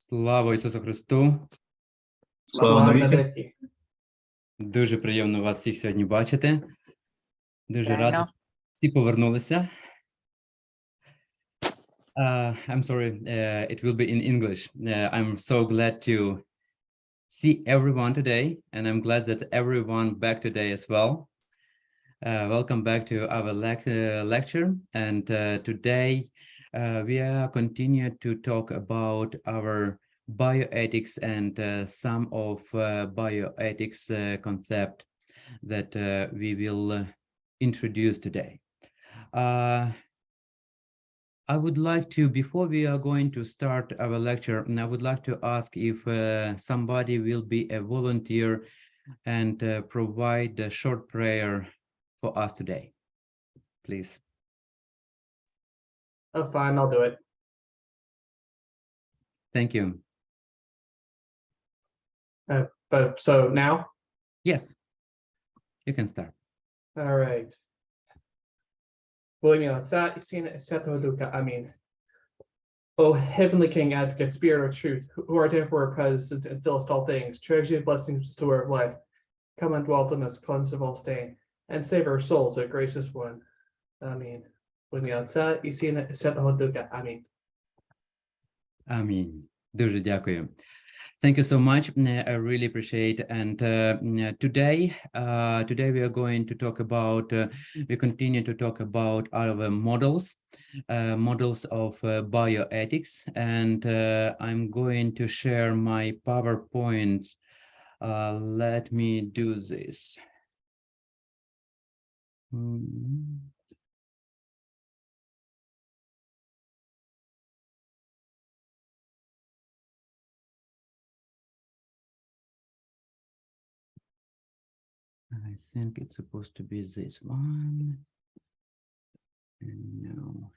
Слава Ісусу Христу! Слава навіки. Дуже приємно вас всіх сьогодні бачити. Дуже радий, Звичайно. що всі повернулися. I'm sorry, it will be in English. I'm so glad to see everyone today, and I'm glad that everyone back today as well. Welcome back to our lecture, and today we are continuing to talk about our bioethics and some of bioethics concept that we will introduce today. I would like to, before we are going to start our lecture, I would like to ask if somebody will be a volunteer and provide a short prayer for us today, please. Oh, fine, I'll do it. Thank you. But so now, Yes, you can start. all right. William, I mean, O heavenly King, Advocate, Spirit of Truth, who art therefore present and fillest all things, treasure blessings, restorer of life, come and dwell in us, cleanse of all stain, and save our souls, O gracious one. Amen. William, Amen. Амінь. Дуже дякую. Thank you so much. I really appreciate. And today we are going to talk about. We continue to talk about our models of bioethics, and I'm going to share my PowerPoint. Let me do this. I think it's supposed to be this one. No.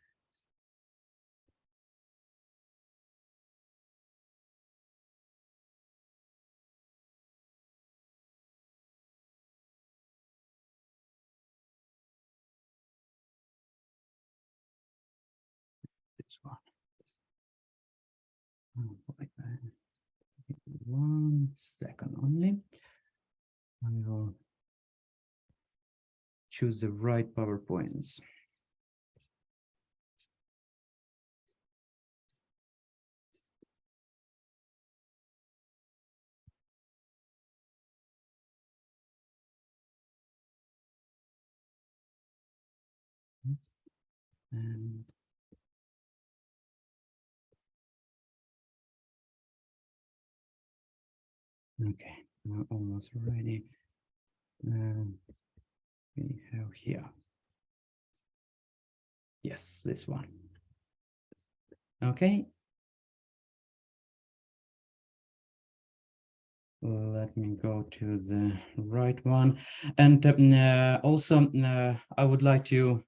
This one. Oh, boy. 1 second only. I will choose the right PowerPoints. And okay, we're almost ready. We have here. Yes, this one. Okay. Let me go to the right one. And also, I would like to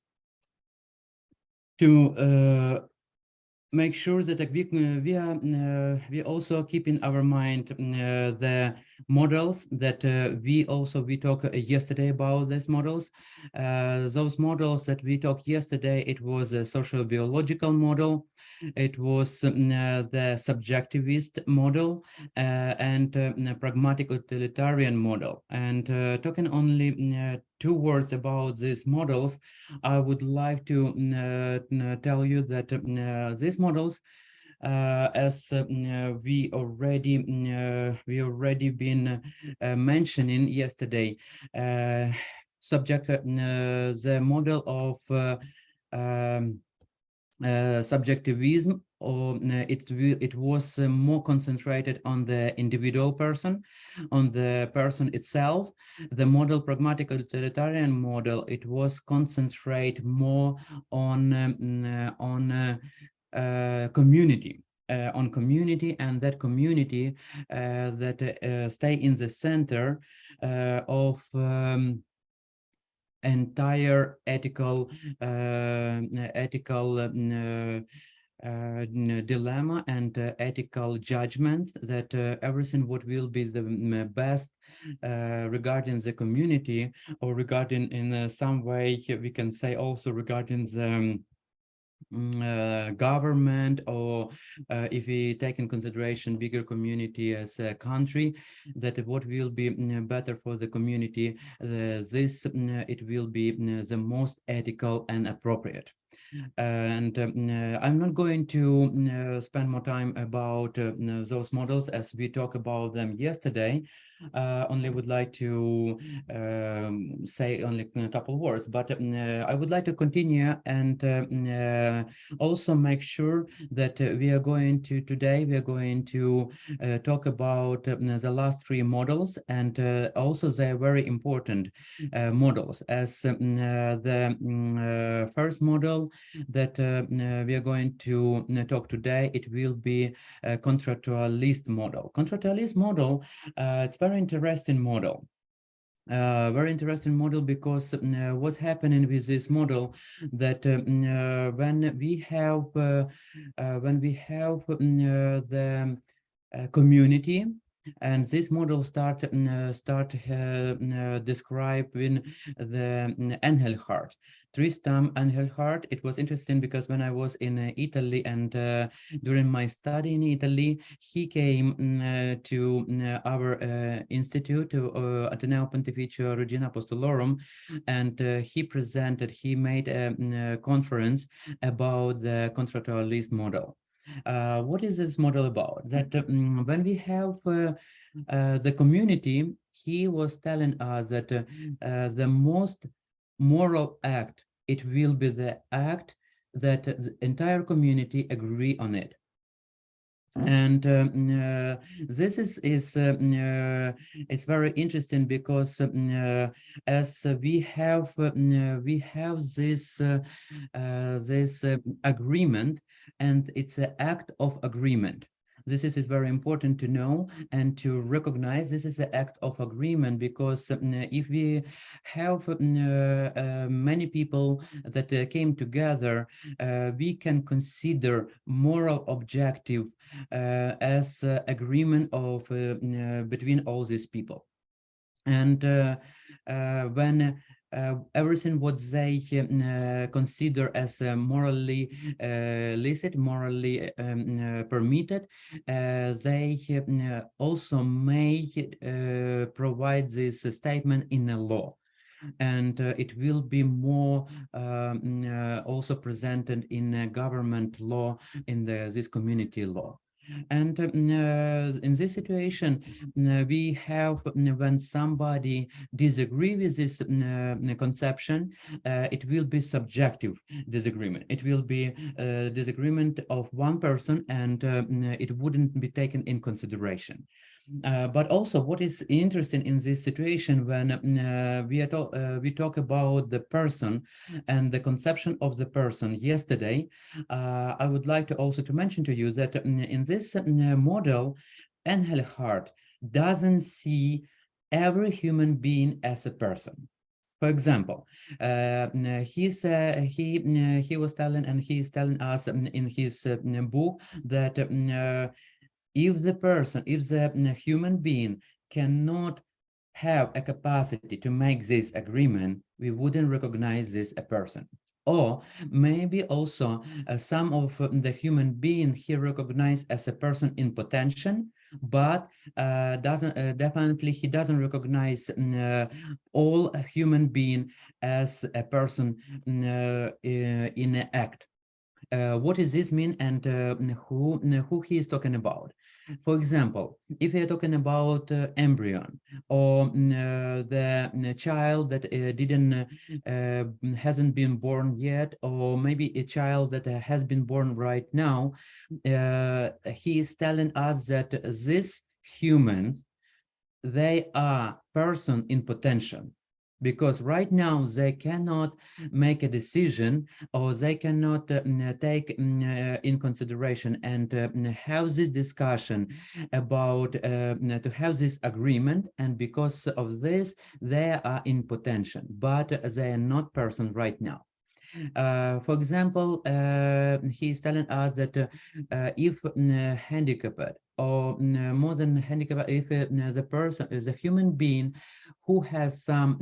make sure that we also keep in our mind the models that we talked yesterday about these models. Those models that we talked yesterday, it was a social biological model, it was the subjectivist model, and pragmatic utilitarian model. And talking only 2 words about these models, I would like to tell you that these models, as we already been mentioning yesterday, the model of subjectivism, or it was more concentrated on the individual person, on the person itself. The model pragmatic utilitarian model, it was concentrate more on community, and that community that stay in the center of entire ethical dilemma and ethical judgment, that everything what will be the best regarding the community, or regarding in some way we can say also regarding the government, or if we take in consideration bigger community as a country, that what will be better for the community, it will be the most ethical and appropriate. And I'm not going to spend more time about those models as we talked about them yesterday. Only would like to say only a couple words, but I would like to continue and also make sure that we are going to talk about the last three models, and also they're very important models, as the first model that we are going to talk today, it will be a contractualist model. Contractualist model, it's very interesting model. Very interesting model, because what's happening with this model, that when we have the community, and this model start describing the Engelhardt, Tristan Engelhardt. It was interesting because when I was in Italy, and during my study in Italy, he came to our institute, Ateneo Pontificio Regina Apostolorum, and he made a conference about the contractualist model. What is this model about? That when we have the community, he was telling us that the most moral act, it will be the act that the entire community agree on it. And this is it's very interesting, because as we have this agreement, and it's an act of agreement. This is very important to know and to recognize. This is the act of agreement, because if we have many people that came together, we can consider moral objective as agreement of between all these people. And when everything what they consider as morally licit, morally permitted, they also may provide this statement in a law. And it will be more also presented in a government law, in this community law. And in this situation, we have when somebody disagree with this conception, it will be subjective disagreement. It will be disagreement of one person, and it wouldn't be taken in consideration. But also, what is interesting in this situation, when we talk about the person and the conception of the person yesterday, I would like to also to mention to you that in this model, Engelhardt doesn't see every human being as a person. For example, he was telling, and he is telling us in his book, that if the human being cannot have a capacity to make this agreement, we wouldn't recognize this a person. Or maybe also some of the human being he recognized as a person in potential, but definitely he doesn't recognize all human being as a person in an act. What does this mean, and who he is talking about? For example, if we are talking about embryon, or the child that hasn't been born yet, or maybe a child that has been born right now, he is telling us that this humans, they are person in potential, because right now they cannot make a decision, or they cannot take in consideration and have this discussion about to have this agreement, and because of this they are in potential, but they are not person right now. For example, he is telling us that if handicapped, or more than handicapped, if the human being who has some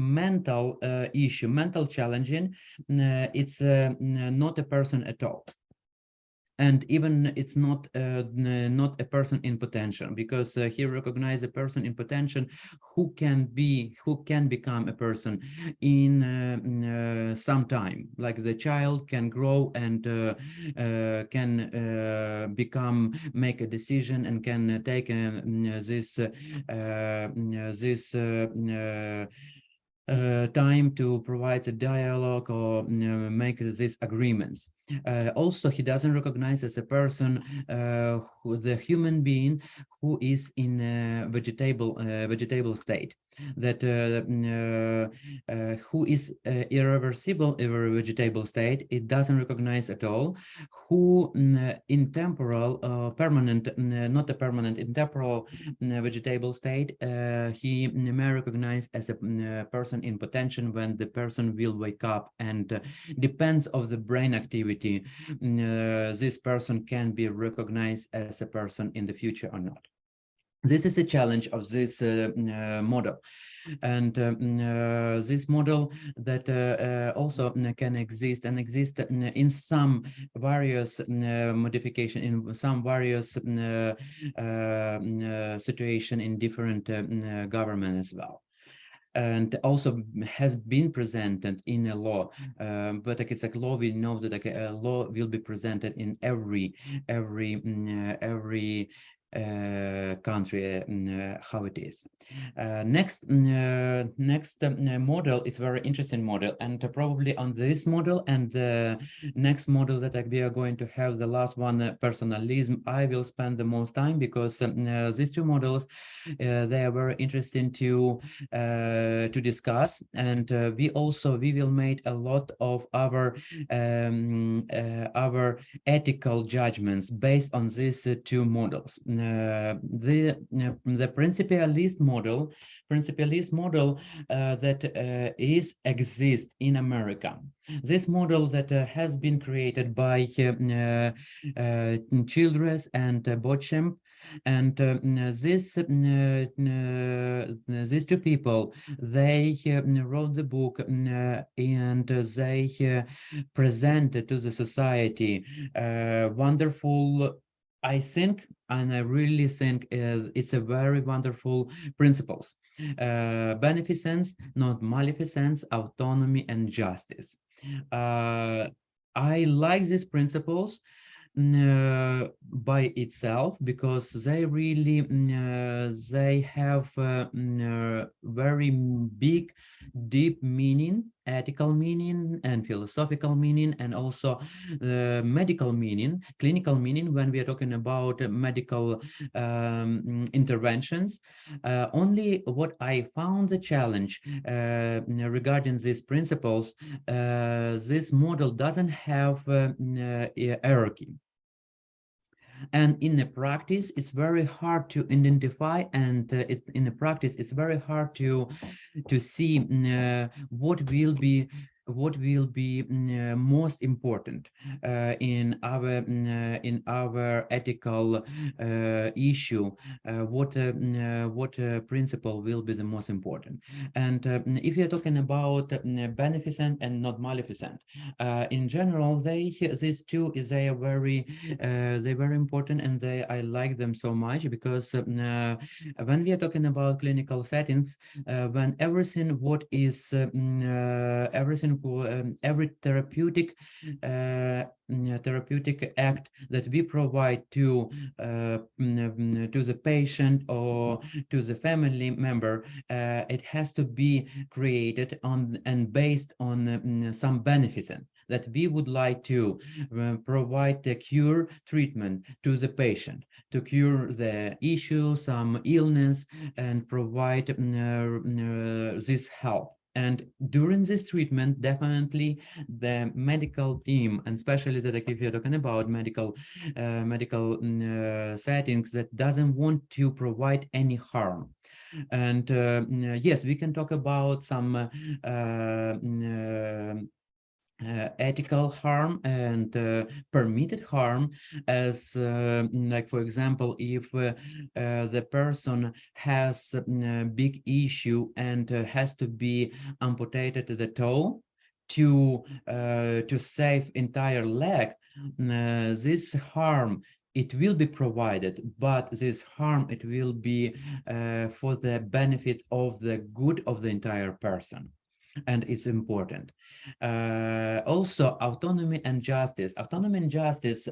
mental issue, mental challenging. It's not a person at all. And even it's not not a person in potential, because he recognizes a person in potential who can become a person in some time. Like the child can grow and can make a decision and can take time to provide a dialogue or make these agreements. Also, he doesn't recognize as a person the human being who is in a vegetable state, that who is irreversible in a vegetable state. It doesn't recognize at all. Who in temporal permanent, not a permanent, in temporal vegetable state, he may recognize as a person in potential when the person will wake up, and depends of the brain activity, this person can be recognized as a person in the future or not. This is a challenge of this model. And this model that also can exist in some various modification, in some various situation in different government as well. And also has been presented in a law, but like it's like law, we know that like a law will be presented in every country, how it is. Next model is very interesting model, and probably on this model and the next model that we are going to have, the last one, personalism, I will spend the most time, because these two models they are very interesting to discuss, and we will make a lot of our ethical judgments based on these two models. The principalist model that exists in America. This model that has been created by Childress and Beauchamp, and these two people, they wrote the book, and they presented to the society wonderful, I think, and I really think it's a very wonderful principles: beneficence, not maleficence, autonomy, and justice. I like these principles by itself, because they really they have very big, deep meaning, ethical meaning and philosophical meaning, and also medical meaning, clinical meaning, when we are talking about medical interventions. Only what I found the challenge regarding these principles, this model doesn't have hierarchy. And in the practice, it's very hard to identify, and in the practice, it's very hard to see what will be most important in our ethical issue. What principle will be the most important? And if you're talking about beneficent and not maleficent, in general, these two they are very important, and I like them so much, because when we are talking about clinical settings, when everything what is every therapeutic act that we provide to the patient or to the family member, it has to be created on and based on some beneficent, that we would like to provide the cure treatment to the patient, to cure the issue, some illness, and provide this help. And during this treatment, definitely the medical team, and especially that if you're talking about medical settings, that doesn't want to provide any harm. And yes, we can talk about some ethical harm and permitted harm, as like for example, if the person has a big issue and has to be amputated the toe to save entire leg, this harm, it will be provided, but this harm, it will be for the benefit of the good of the entire person, and it's important. Also, autonomy and justice. Autonomy and justice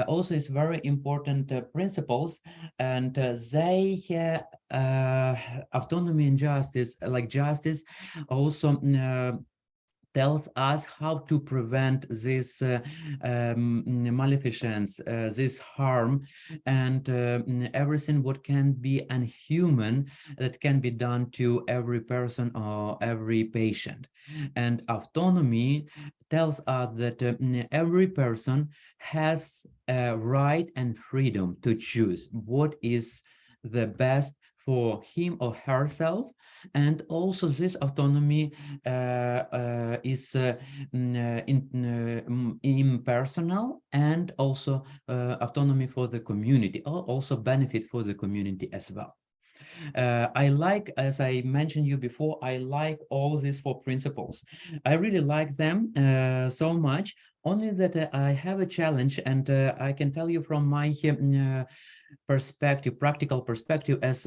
also is very important principles, and they autonomy and justice, like justice, also tells us how to prevent this maleficence, this harm, and everything what can be unhuman that can be done to every person or every patient. And autonomy tells us that every person has a right and freedom to choose what is the best for him or herself. And also this autonomy is impersonal, and also autonomy for the community, or also benefit for the community as well. I like, as I mentioned you before, I like all these four principles. I really like them so much, only that I have a challenge, and I can tell you from my perspective, practical perspective, as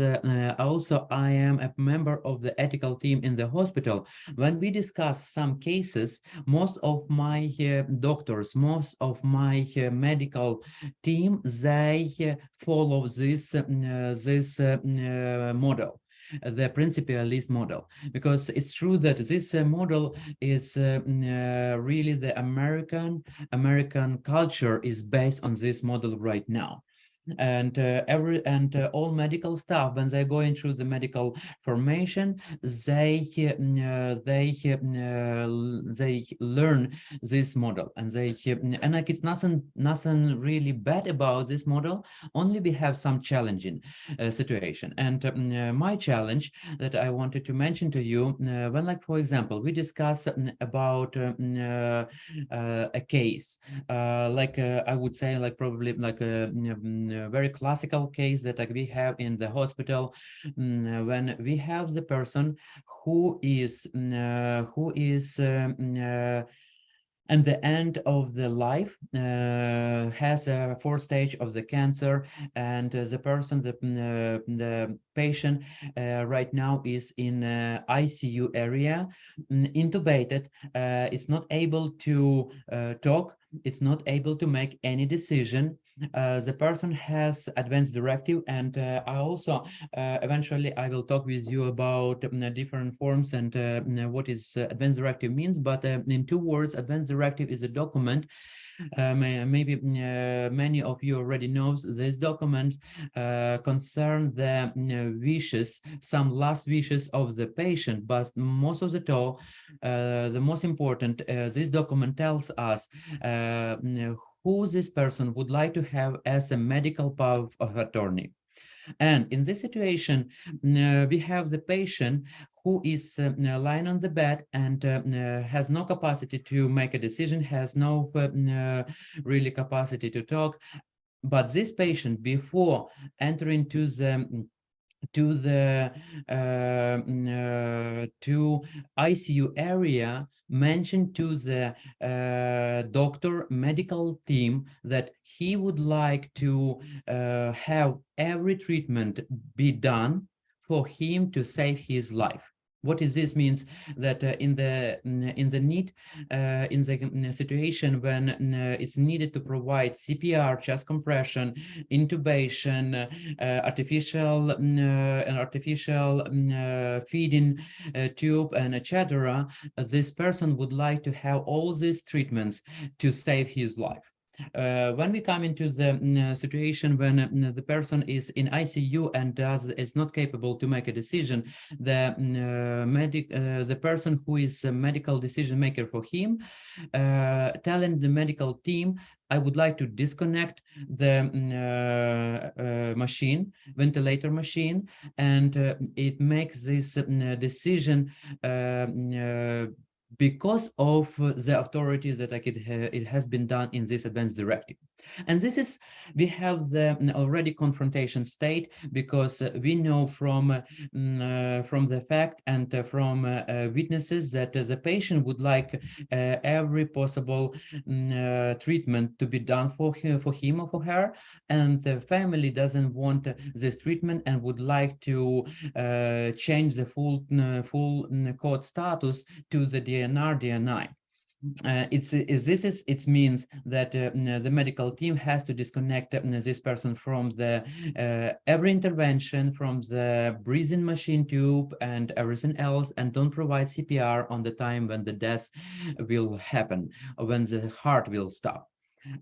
also I am a member of the ethical team in the hospital. When we discuss some cases, most of my doctors, most of my medical team, they follow this model, the principalist model, because it's true that this model is really the American culture is based on this model right now. And all medical staff, when they're going through the medical formation, they learn this model, and and like it's nothing really bad about this model, only we have some challenging situation. And my challenge that I wanted to mention to you, when, like for example, we discuss about a case, like I would say, like probably like a very classical case that like we have in the hospital, when we have the person who is and the end of the life, has a 4th stage of the cancer, and the person, the patient right now is in ICU area, intubated. It's not able to talk, it's not able to make any decision. The person has advanced directive, and I also eventually I will talk with you about different forms and what is advanced directive means. But in 2 words, advanced directive is a document. Maybe many of you already know this document concern the wishes, some last wishes of the patient, but most of the time, the most important, this document tells us who this person would like to have as a medical power of attorney. And in this situation, we have the patient who is lying on the bed and has no capacity to make a decision, has no really capacity to talk. But this patient, before entering to ICU area, mentioned to the doctor medical team that he would like to have every treatment be done for him to save his life. What is this means? That in the situation when it's needed to provide CPR, chest compression, intubation, artificial feeding tube, and etc., this person would like to have all these treatments to save his life. When we come into the situation when the person is in ICU and is not capable to make a decision, the person who is a medical decision maker for him, telling the medical team, I would like to disconnect the machine, ventilator machine, and it makes this decision because of the authorities that like it has been done in this advanced directive. And this is, we have the already confrontation state, because we know from the fact and from witnesses that the patient would like every possible treatment to be done for him or for her, and the family doesn't want this treatment and would like to change the full court status to the DNR, DNI. It means that the medical team has to disconnect this person from the every intervention, from the breathing machine tube and everything else, and don't provide CPR on the time when the death will happen, or when the heart will stop.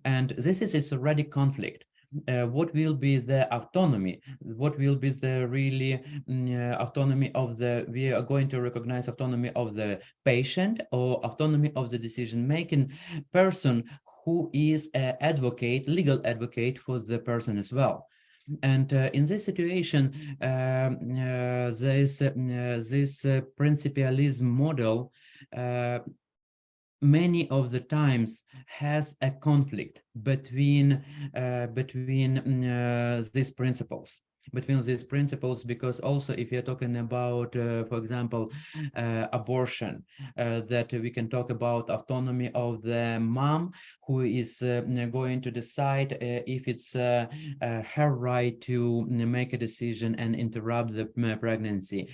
And this is its already conflict. What will be the autonomy? What will be the really autonomy of the, we are going to recognize autonomy of the patient or autonomy of the decision-making person who is an advocate, legal advocate for the person as well. And in this situation, there is this principialism model many of the times has a conflict between these principles. Because also if you're talking about, for example, abortion, that we can talk about autonomy of the mom who is going to decide if it's her right to make a decision and interrupt the pregnancy.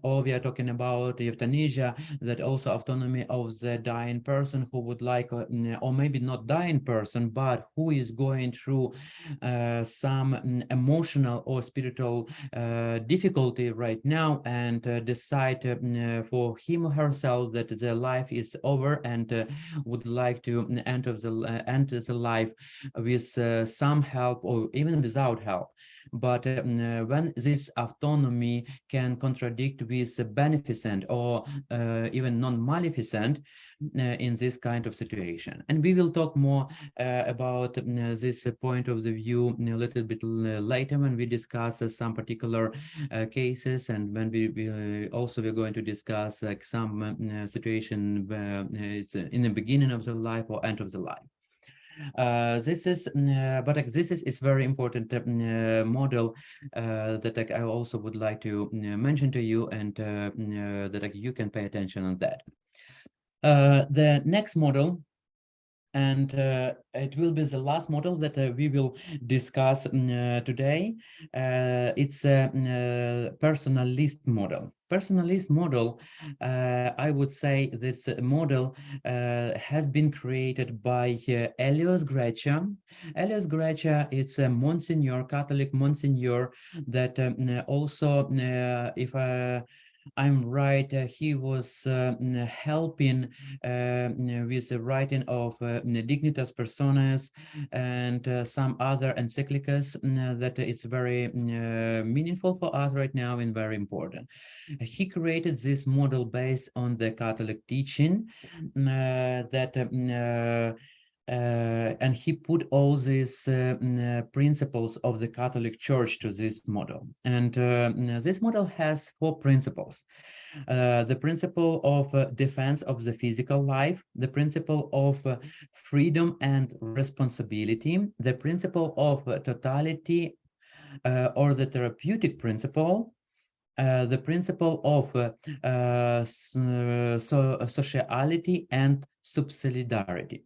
Or we are talking about euthanasia, that also autonomy of the dying person who would like, or maybe not dying person, but who is going through some emotional or spiritual difficulty right now, and decide for him or herself that their life is over, and would like to enter the life with some help or even without help. But when this autonomy can contradict with beneficent or even non-maleficent in this kind of situation. And we will talk more about this point of the view a little bit later when we discuss some particular cases, and when we're going to discuss like some situation it's in the beginning of the life or end of the life. This is it's very important model that I also would like to mention to you, and that you can pay attention on that. The next model, and it will be the last model that we will discuss today. It's a personalist model. Personalist model, I would say this model has been created by Elias Grecha. Elias Grecha, it's a Monsignor, Catholic Monsignor, that also, if I'm right, he was helping with the writing of Dignitas Personae and some other encyclicals that it's very meaningful for us right now and very important. He created this model based on the Catholic teaching and he put all these principles of the Catholic Church to this model. And this model has 4 principles. The principle of defense of the physical life, the principle of freedom and responsibility, the principle of totality or the therapeutic principle, the principle of sociality and subsidiarity.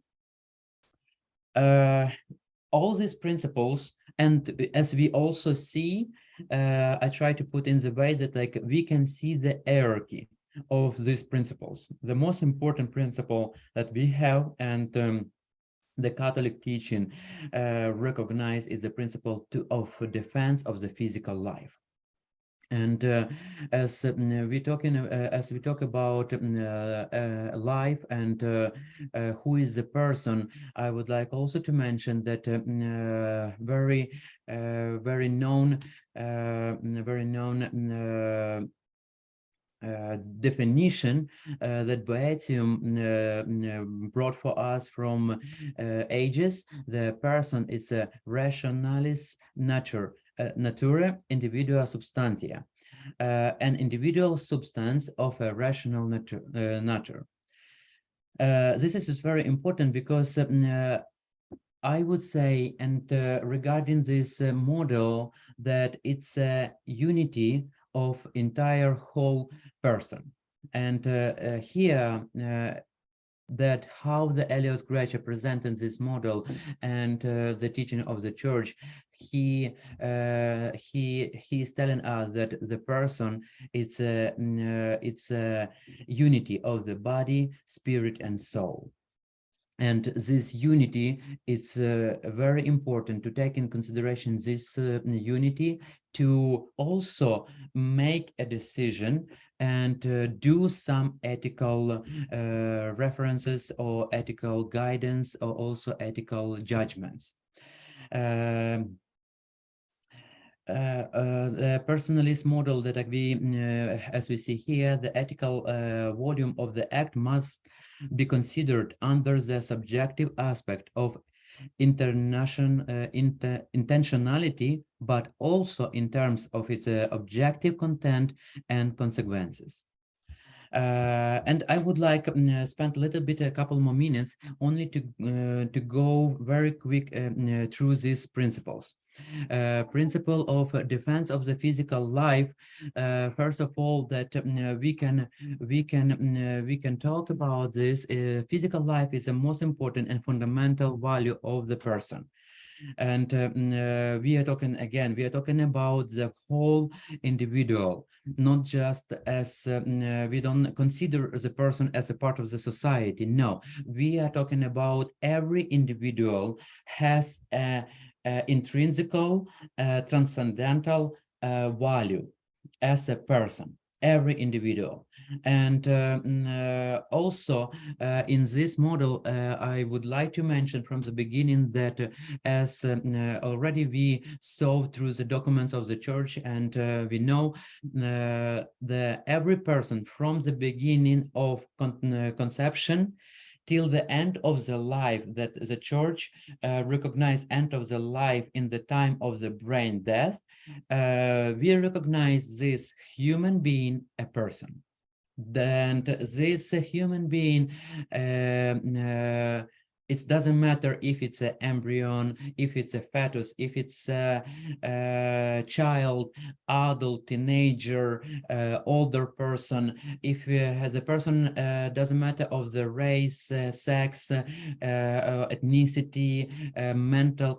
All these principles, and as we also see, I try to put in the way that like we can see the hierarchy of these principles. The most important principle that we have, and the Catholic teaching recognize, is the principle of defense of the physical life. And as we talk about life and who is the person, I would like also to mention that very known definition that Boetium brought for us from ages. The person is a rationalis natura individua substantia, an individual substance of a rational nature. This is very important because I would say, and regarding this model, that it's a unity of entire whole person. And here, that how the Elios Grecia presented this model and the teaching of the church, he is telling us that the person, it's a unity of the body, spirit, and soul. And this unity, it's very important to take in consideration this unity, to also make a decision and do some ethical references or ethical guidance, or also ethical judgments. The personalist model that we, as we see here, the ethical volume of the act must be considered under the subjective aspect of intentionality, but also in terms of its objective content and consequences. And I would like spend a little bit, a couple more minutes, only to go very quick through these principles. Principle of defense of the physical life. First of all, that we can talk about this. Physical life is the most important and fundamental value of the person. And we are talking about the whole individual, not just as we don't consider the person as a part of the society. No, we are talking about every individual has a intrinsical, transcendental value as a person, every individual. And also in this model, I would like to mention from the beginning that as already we saw through the documents of the church, and we know that every person from the beginning of conception till the end of the life, that the church recognized end of the life in the time of the brain death, we recognize this human being a person. Then this human being, it doesn't matter if it's an embryo, if it's a fetus, if it's a child, adult, teenager, older person, if the person doesn't matter of the race, sex, ethnicity, mental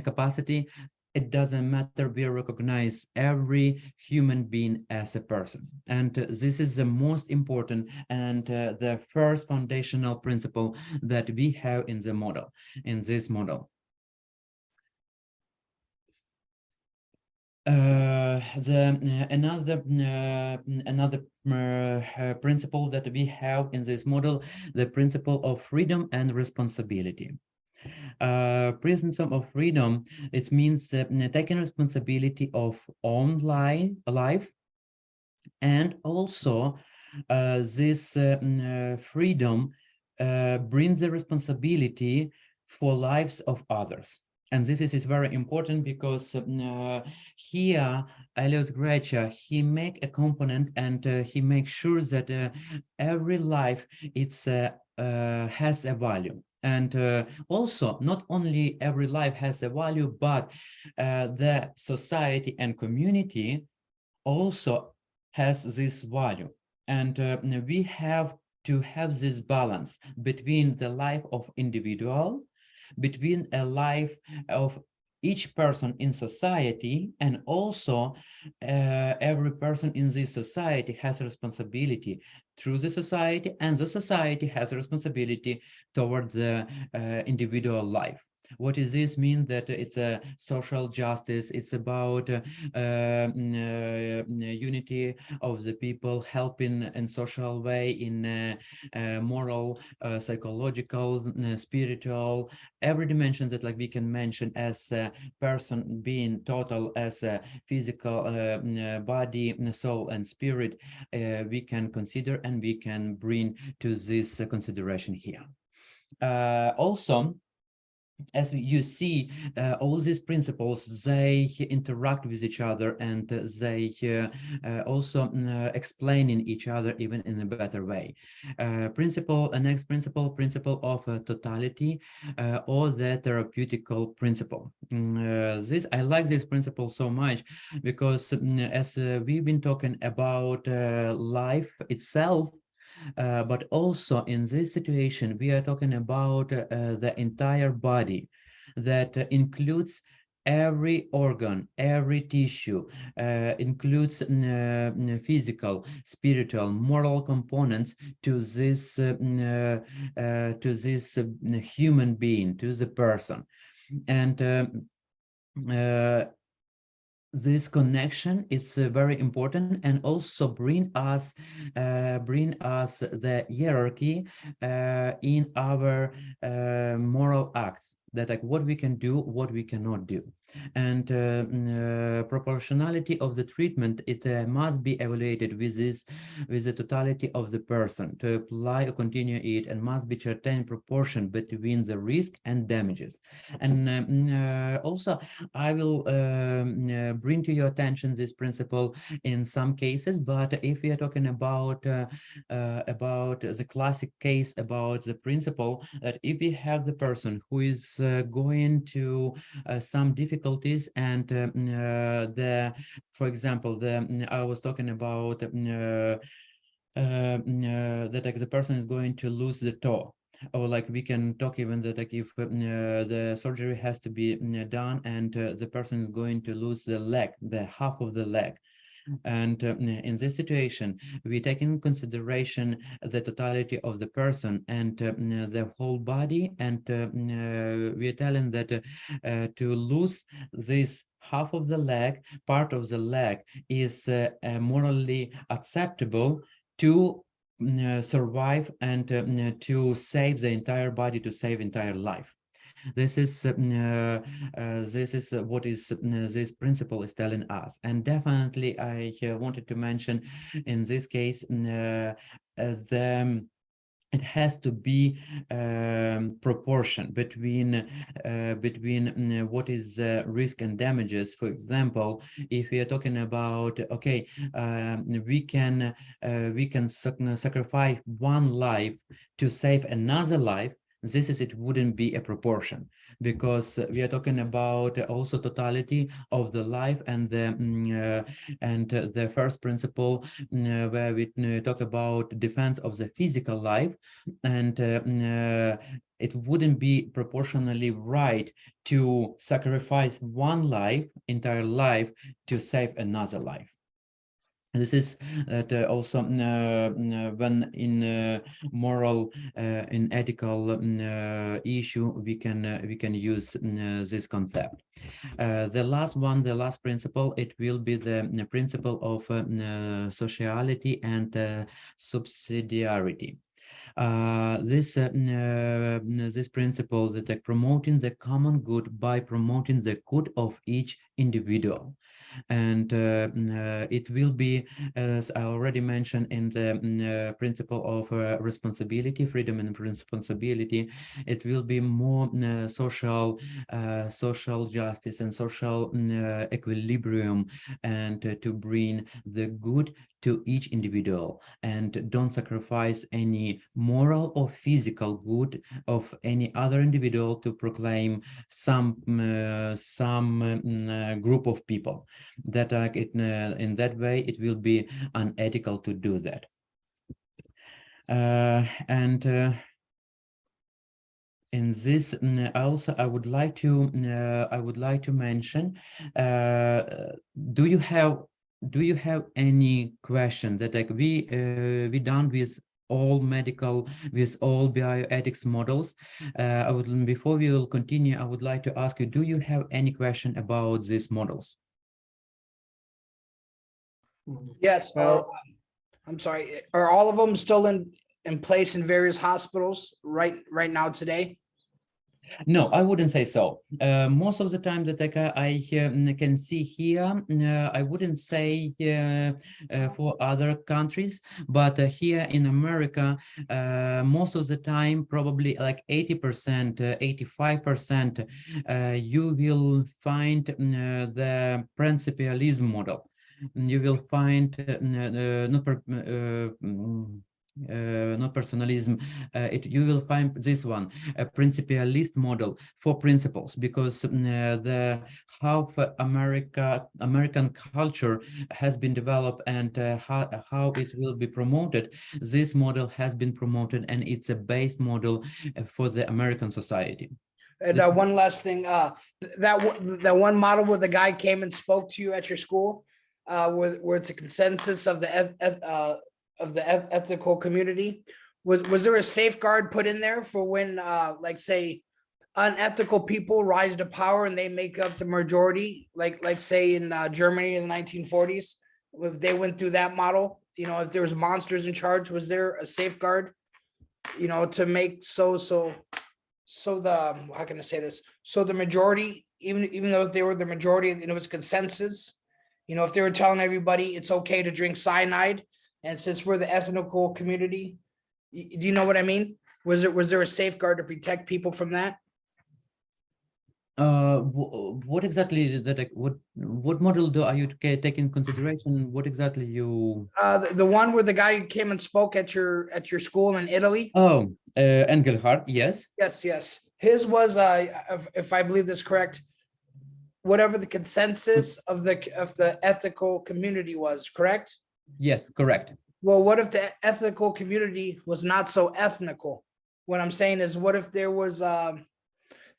capacity, it doesn't matter. We recognize every human being as a person. And this is the most important and the first foundational principle that we have in the model, in this model. Another principle that we have in this model, the principle of freedom and responsibility. Principle of freedom, it means taking responsibility of own life, and also this freedom brings the responsibility for lives of others. And this is very important because here, Elios Grecia, he make a component, and he makes sure that every life has a value. And also, not only every life has a value, but the society and community also has this value. And we have to have this balance between the life of individual, between a life of each person in society, and also every person in this society has a responsibility through the society, and the society has a responsibility toward the individual life. What does this mean? That it's a social justice, it's about unity of the people, helping in social way, in moral, psychological, spiritual, every dimension that we can mention as a person being total, as a physical body, soul, and spirit, we can consider and we can bring to this consideration here. Also, as you see, all these principles, they interact with each other, and they also explaining each other even in a better way. Next principle of totality, or the therapeutical principle. I like this principle so much because as we've been talking about life itself, but also in this situation, we are talking about the entire body that includes every organ, every tissue, includes physical, spiritual, moral components to this human being, to the person. And this connection is very important, and also bring us the hierarchy in our moral acts, that like what we can do, what we cannot do. And proportionality of the treatment, it must be evaluated with the totality of the person to apply or continue it, and must be certain proportion between the risk and damages. And also I will bring to your attention this principle in some cases, but if we are talking about the classic case about the principle, that if we have the person who is going to some difficulties, and for example, I was talking about that like the person is going to lose the toe, or like we can talk even that like if the surgery has to be done, and the person is going to lose the leg, the half of the leg. And in this situation, we take in consideration the totality of the person and the whole body, and we are telling that to lose this half of the leg, part of the leg, is morally acceptable to survive and to save the entire body, to save entire life. This is what is this principle is telling us. And definitely I wanted to mention in this case it has to be proportion between what is risk and damages. For example, if we are talking about, okay, we can sacrifice one life to save another life, it wouldn't be a proportion, because we are talking about also totality of the life, and the first principle where we talk about defense of the physical life, and it wouldn't be proportionally right to sacrifice one life, entire life, to save another life. This is also when in moral, in ethical issue, we can use this concept. The last principle, it will be the principle of sociality and subsidiarity. This principle that like promoting the common good by promoting the good of each individual. And it will be, as I already mentioned, in the principle of responsibility, freedom and responsibility, it will be more social justice and social equilibrium, and to bring the good to each individual, and don't sacrifice any moral or physical good of any other individual to proclaim some group of people. That in that way it will be unethical to do that. In this, also I would like to mention, do you have any question that like we done with all bioethics models? Before we will continue, I would like to ask you, do you have any question about these models? Yes. I'm sorry. Are all of them still in place in various hospitals right now today? No, I wouldn't say so. Most of the time that I can see here, I wouldn't say for other countries, but here in America, most of the time, probably like 80%, 85%, you will find the principalism model. You will find not personalism. You will find this one, a principalist model for principles, because the how American culture has been developed and how it will be promoted. This model has been promoted, and it's a base model for the American society. And one last thing, that one model where the guy came and spoke to you at your school, where it's a consensus of the ethical community, was there a safeguard put in there for when like say unethical people rise to power and they make up the majority, like say in Germany in the 1940s, if they went through that model, you know, if there was monsters in charge, was there a safeguard, you know, to make so the, how can I say this, so the majority, even though they were the majority and it was consensus, you know, if they were telling everybody it's okay to drink cyanide, and since we're the ethnical community, do you know what I mean? Was there a safeguard to protect people from that? What exactly that? What model are you take in consideration? What exactly you? The one where the guy came and spoke at your school in Italy. Oh, Engelhardt, yes. Yes. His was, if I believe this correct, whatever the consensus of the ethical community was, correct? Yes, correct. Well, what if the ethical community was not so ethnical? What I'm saying is, what if there was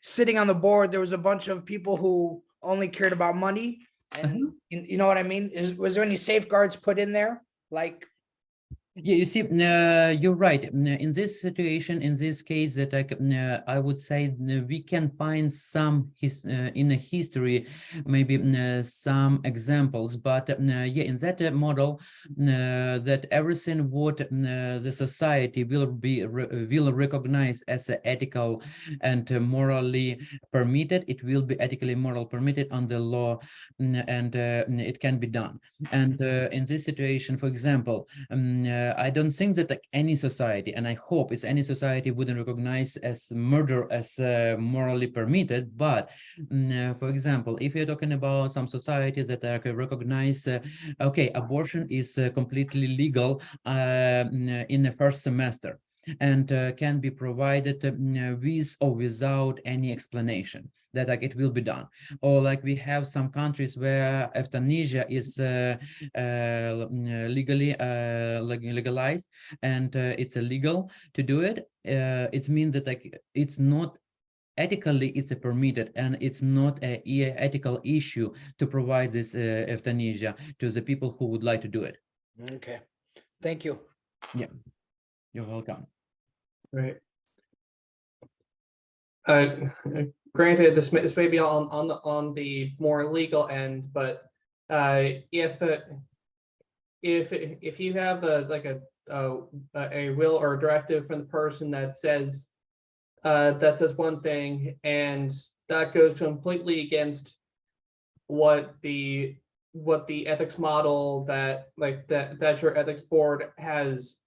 sitting on the board, there was a bunch of people who only cared about money, and you know what I mean? Was there any safeguards put in there? Like, yeah, you see, you're right. In this situation, in this case, that I would say we can find some in the history, maybe some examples. But yeah, in that model, that everything what the society will recognize as ethical and morally permitted, it will be ethically moral permitted on the law, and it can be done. And in this situation, for example, I don't think that any society, and I hope it's any society, wouldn't recognize as murder as morally permitted. But for example, if you're talking about some societies that recognize, okay, abortion is completely legal in the first semester, and can be provided with or without any explanation that like it will be done. Or like we have some countries where euthanasia is legally legalized, and it's illegal to do it. It means that like it's not ethically, it's a permitted, and it's not a ethical issue to provide this euthanasia to the people who would like to do it. okay, thank you. Yeah, you're welcome. Right. Granted, this may be on the more legal end, but if you have a will or a directive from the person that says one thing, and that goes completely against what the ethics model that your ethics board has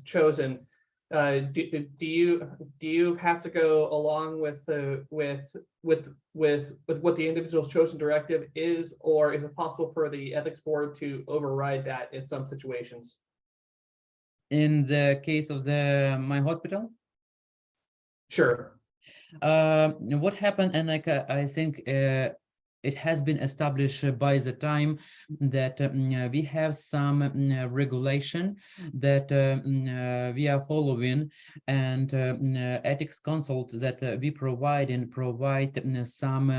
chosen, do you have to go along with what the individual's chosen directive is, or is it possible for the ethics board to override that in some situations? In the case of my hospital? Sure. What happened, and like I think it has been established by the time that we have some regulation that we are following, and ethics consult that we provide some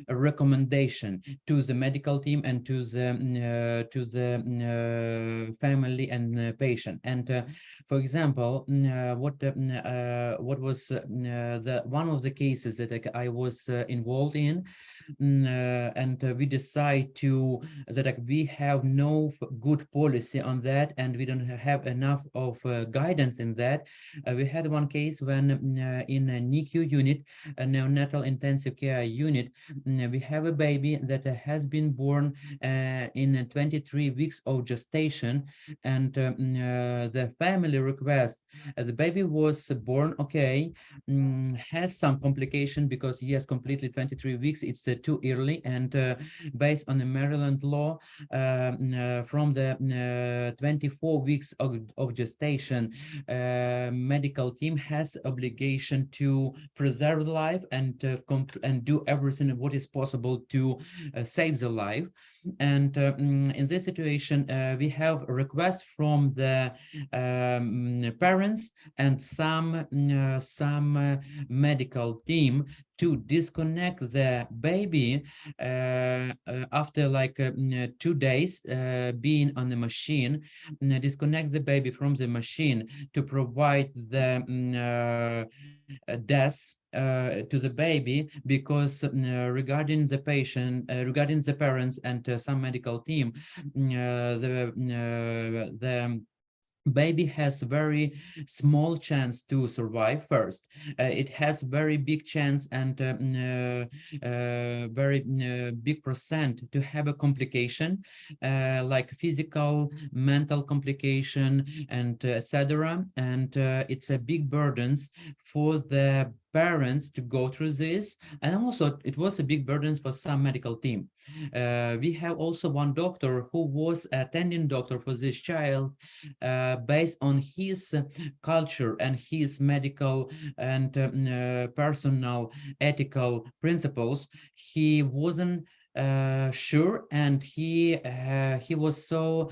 recommendation to the medical team and to the family and patient. And for example, what was the one of the cases that I was involved in, and we decide to that like, we have no good policy on that, and we don't have enough of guidance in that. We had one case when in a NICU unit, a neonatal intensive care unit, we have a baby that has been born in 23 weeks of gestation, and the family request the baby was born okay, has some complication because yes, completely 23 weeks, it's too early, and based on the Maryland law, from the 24 weeks of gestation, medical team has obligation to preserve the life and do everything what is possible to save the life. And in this situation, we have a request from the parents and some medical team to disconnect the baby after like 2 days being on the machine, disconnect the baby from the machine to provide the death to the baby, because regarding the patient, regarding the parents and some medical team, the baby has very small chance to survive first. It has very big chance and very big percent to have a complication, like physical, mental complication, and etc. And it's a big burdens for the parents to go through this, and also it was a big burden for some medical team. We have also one doctor who was attending doctor for this child. Based on his culture and his medical and personal ethical principles, he wasn't sure, and he was so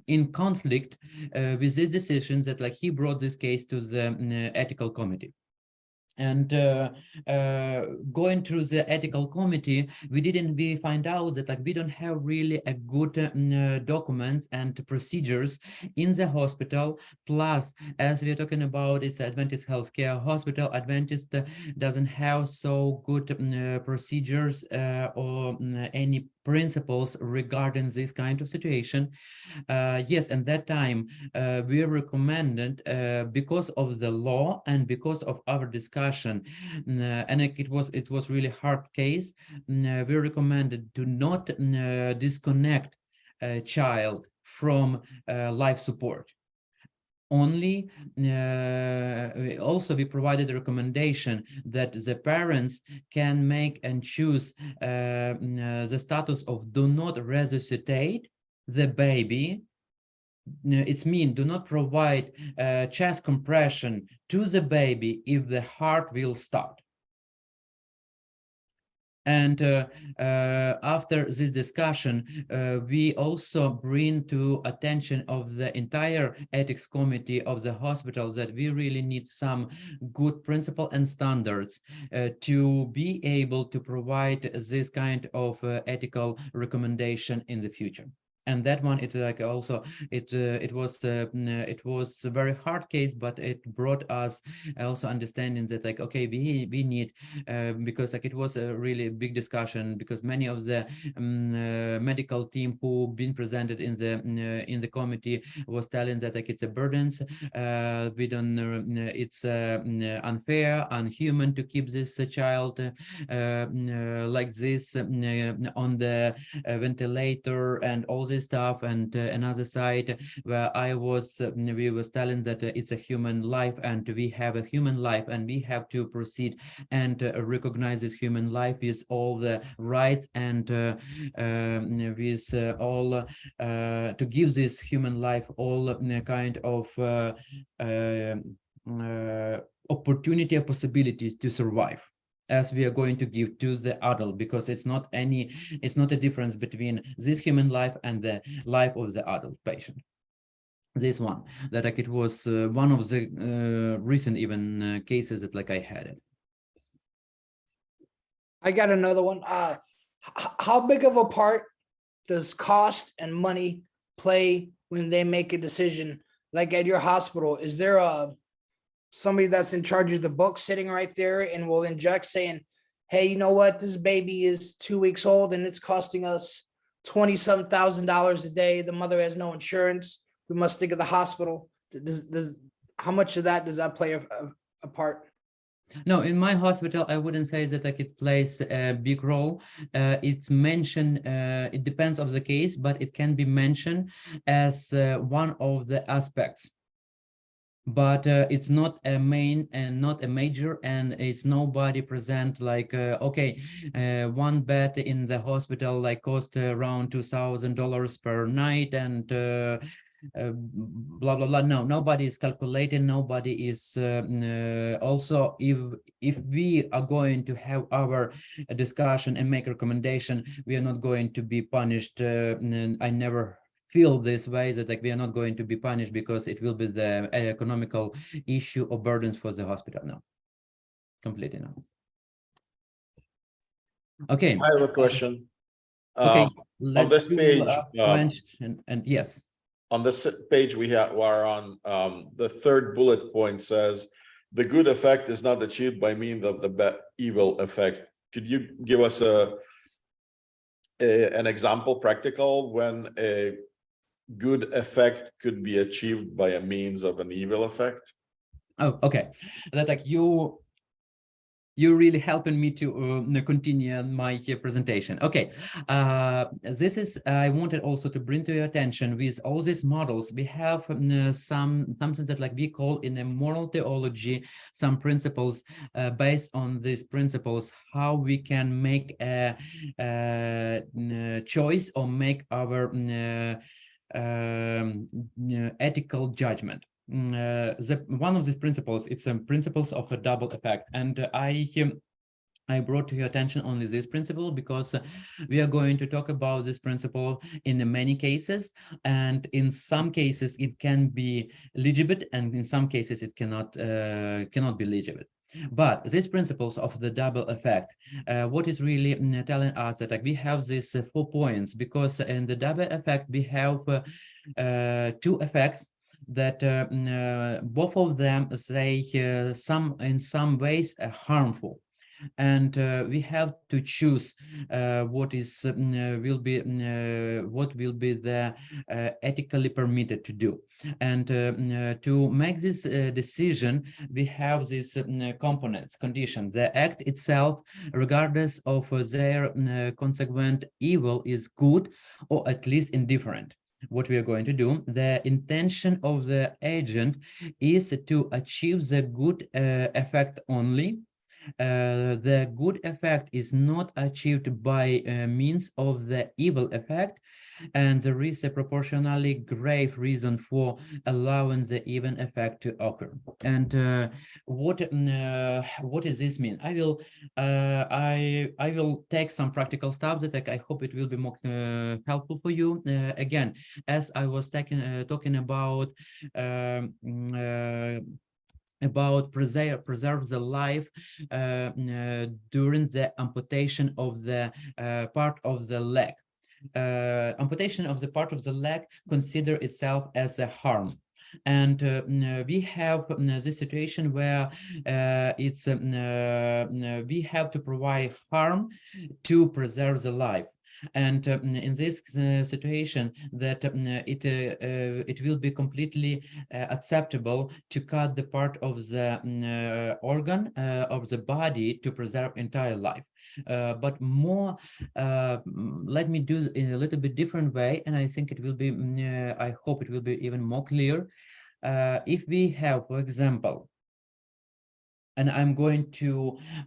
in conflict with these decisions that like he brought this case to the ethical committee. And going through the ethical committee, we find out that like we don't have really a good documents and procedures in the hospital. Plus, as we're talking about, it's Adventist Healthcare Hospital. Adventist doesn't have so good procedures or any principles regarding this kind of situation. Yes, and that time we recommended, because of the law and because of our discussion, and it was really hard case, we recommended to not disconnect a child from life support. Only we provided a recommendation that the parents can make and choose the status of do not resuscitate the baby. It's mean do not provide chest compression to the baby if the heart will stop. And after this discussion, we also bring to attention of the entire ethics committee of the hospital that we really need some good principle and standards to be able to provide this kind of ethical recommendation in the future. And that one, it like also it was a very hard case, but it brought us also understanding that like okay, we need because like it was a really big discussion, because many of the medical team who been presented in the committee was telling that like it's a burdens, we don't it's unfair, unhuman to keep this child like this on the ventilator and all this stuff. And another side where we was telling that it's a human life, and we have a human life, and we have to proceed and recognize this human life with all the rights and with all to give this human life all kind of opportunity or possibilities to survive, as we are going to give to the adult, because it's not a difference between this human life and the life of the adult patient. This one that like it was one of the recent even cases that like I had it. I got another one. How big of a part does cost and money play when they make a decision? Like at your hospital, is there somebody that's in charge of the book sitting right there and will inject saying, hey, you know what? This baby is 2 weeks old and it's costing us $20-some thousand a day. The mother has no insurance. We must think of the hospital. How much of that does that play a part? No, in my hospital, I wouldn't say that like it plays a big role. It's mentioned, it depends on the case, but it can be mentioned as one of the aspects. But it's not a main and not a major, and it's nobody present like, okay, one bed in the hospital like cost around $2,000 per night, and blah blah blah. No, nobody is calculating, nobody is also, if we are going to have our discussion and make recommendation, we are not going to be punished. I never feel this way, that like we are not going to be punished because it will be the economical issue or burdens for the hospital. No, completely no. Okay, I have a question. okay, On this do page, question, and yes. on this page we are on, the third bullet point says, the good effect is not achieved by means of the evil effect. Could you give us an example, practical, when a good effect could be achieved by a means of an evil effect? Oh, okay. That like you're really helping me to continue my presentation. Okay, this is, I wanted also to bring to your attention, with all these models, we have something that like we call in a moral theology, some principles based on these principles, how we can make a choice or make our ethical judgment. One of these principles, it's principles of a double effect, and I brought to your attention only this principle because we are going to talk about this principle in many cases, and in some cases it can be legitimate, and in some cases it cannot be legitimate. But these principles of the double effect, what is really telling us that like we have these 4 points, because in the double effect we have 2 effects that both of them say in some ways harmful, and we have to choose what will be the ethically permitted to do. And to make this decision, we have these components, condition. The act itself, regardless of their consequent evil, is good or at least indifferent. What we are going to do, the intention of the agent is to achieve the good effect only. The good effect is not achieved by means of the evil effect, and there is a proportionally grave reason for allowing the evil effect to occur. And what does this mean? I will take some practical stuff that I hope it will be more helpful for you. Again, as I was talking about preserve the life during the amputation of the part of the leg. Amputation of the part of the leg consider itself as a harm. And we have this situation where we have to provide harm to preserve the life. And in this situation, that it will be completely acceptable to cut the part of the organ of the body to preserve entire life. But more, let me do it in a little bit different way, and I think it will be, I hope it will be even more clear. If we have, for example, and I'm going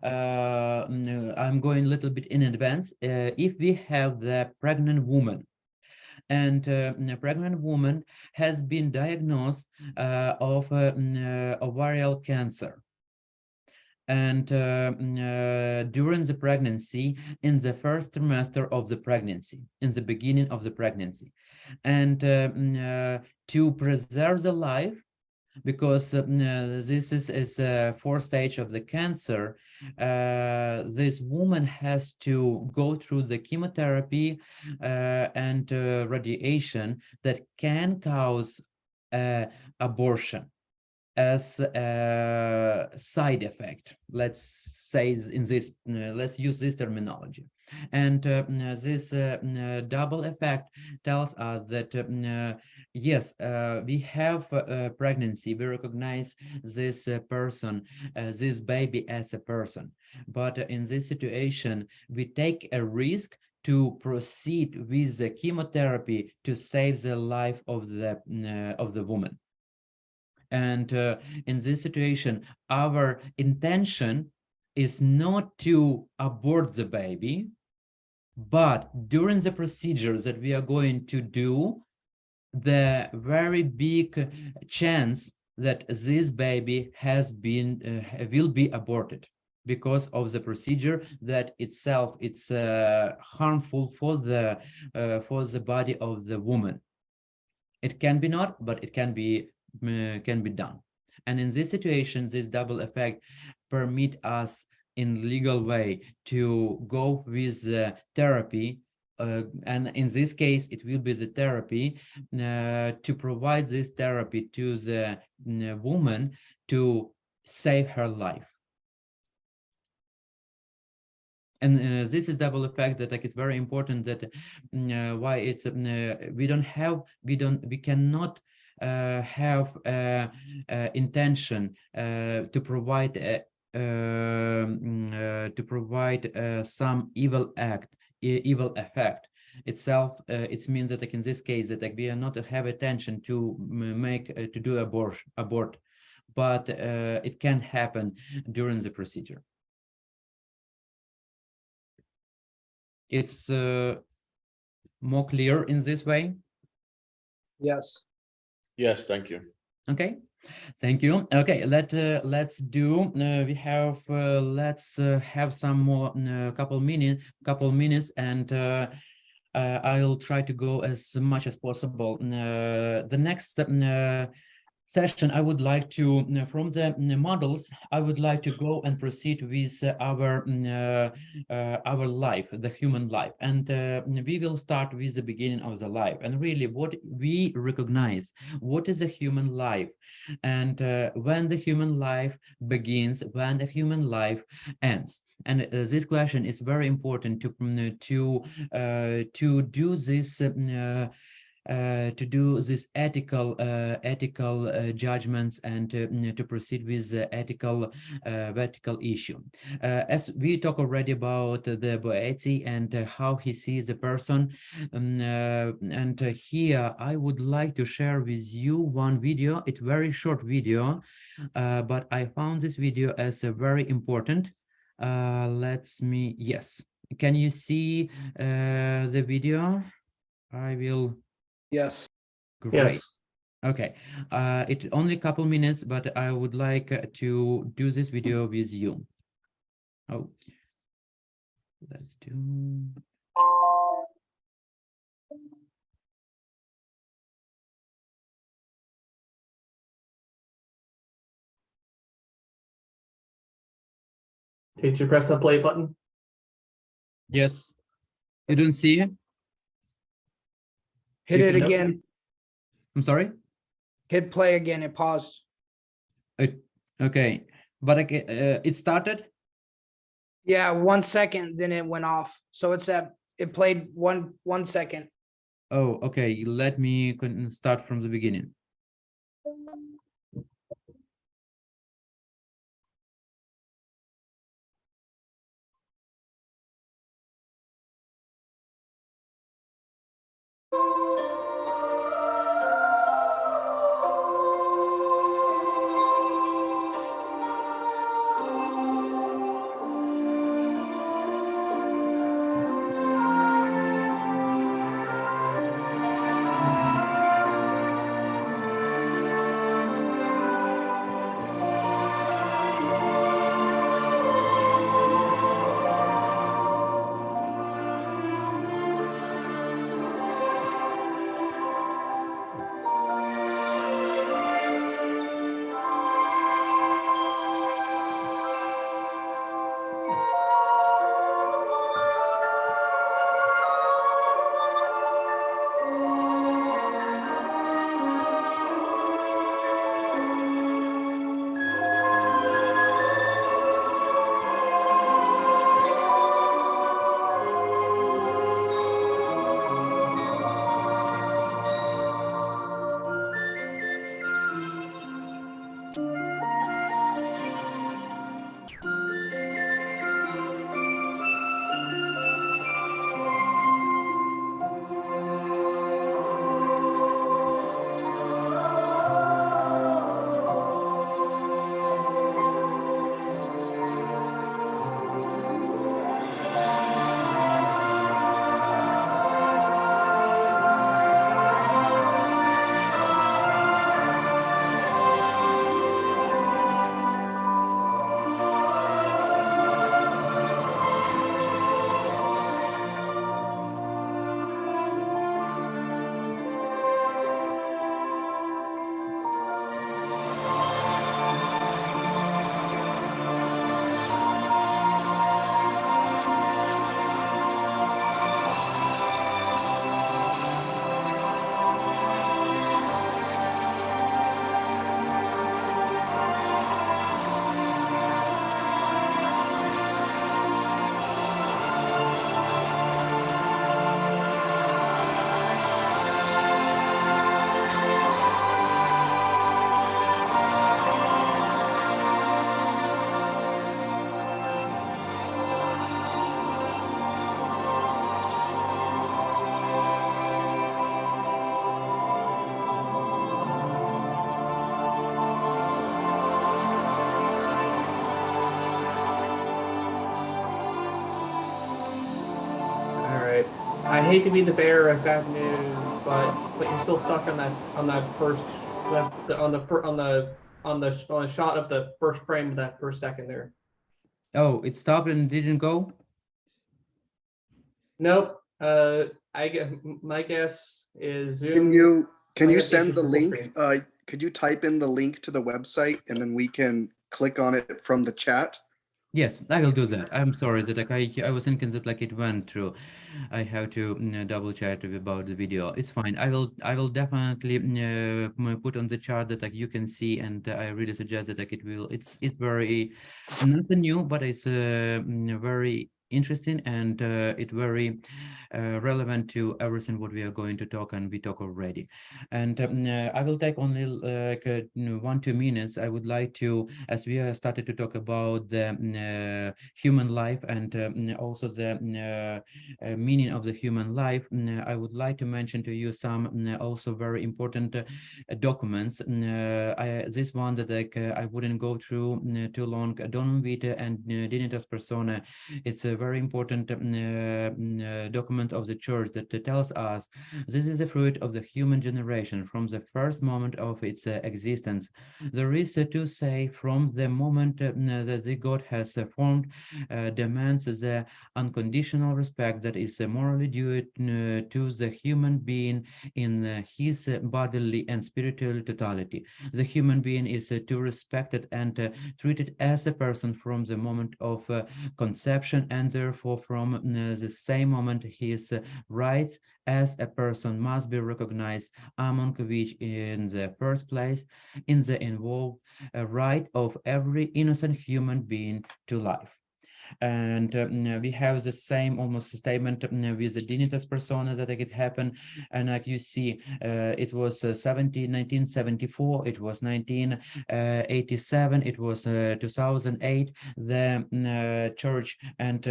a little bit in advance. If we have the pregnant woman, and a pregnant woman has been diagnosed of ovarian cancer, and during the pregnancy, in the first trimester of the pregnancy, in the beginning of the pregnancy, and to preserve the life, because this is a 4th stage of the cancer, this woman has to go through the chemotherapy and radiation that can cause abortion. as a side effect. Let's say in this, let's use this terminology. And this double effect tells us that yes, we have pregnancy, we recognize this person, this baby as a person, but in this situation, we take a risk to proceed with the chemotherapy to save the life of the woman. And in this situation, our intention is not to abort the baby, but during the procedure that we are going to do, the very big chance that this baby has been will be aborted because of the procedure that itself it's harmful for the body of the woman. It can be not, but it can be done. And in this situation, this double effect permit us in legal way to go with therapy, and in this case, it will be the therapy to provide this therapy to the woman to save her life. And this is double effect that, like, it's very important that why it's we cannot have intention to provide some evil effect itself. It means that, like, in this case, that, like, we are not have attention to to do abort, but it can happen during the procedure. It's more clear in this way. Yes. Yes, thank you. Okay, thank you. Okay, let's do. We have let's have some more couple minutes, and I'll try to go as much as possible. The next session, I would like to, from the models, I would like to go and proceed with our life, the human life, and we will start with the beginning of the life, and really what we recognize, what is the human life, and when the human life begins, when the human life ends. And this question is very important to do this. To do this ethical judgments and to proceed with the ethical issue. As we talk already about the Boetzi and how he sees the person, and here I would like to share with you one video. It's very short video, but I found this video as very important. Yes. Can you see the video? I will. Yes. Great. Yes. Okay. It's only a couple minutes, but I would like to do this video with you. Oh, let's do. Did you press the play button? Yes. You don't see it? Hit You it can- again. I'm sorry? Hit play again. It paused. Okay. But it started? Yeah, 1 second, then it went off. So it played one second. Oh, okay. Let me start from the beginning. hate to be the bearer of bad news, but you're still stuck on that first on the shot of the first frame of that first second there. Oh, it stopped and didn't go? Nope. I guess my guess is Zoom. Can you have send issues the with link? full Could you type in the link to the website and then we can click on it from the chat? Yes, I will do that. I'm sorry that like I was thinking that like it went through. I have to double check about the video. It's fine. I will definitely put on the chart that like you can see, and I really suggest that like it's very nothing new, but it's very interesting, and it's very relevant to everything what we are going to talk, and we talk already. And I will take only like 1-2 minutes. I would like to, as we started to talk about the human life, and also the meaning of the human life, I would like to mention to you some also very important documents. This one that like I wouldn't go through too long. Donum Vitae and Dignitas Persona. It's a very important document of the church that tells us this is the fruit of the human generation from the first moment of its existence. There is to say from the moment that the God has formed, demands the unconditional respect that is morally due to the human being in his bodily and spiritual totality. The human being is to respected and treated as a person from the moment of conception, and therefore from the same moment his rights as a person must be recognized, among which in the first place in the involved right of every innocent human being to life. And we have the same almost statement with the Dignitas Persona that it happened, and like you see, it was 1974, it was 1987, it was 2008. The church and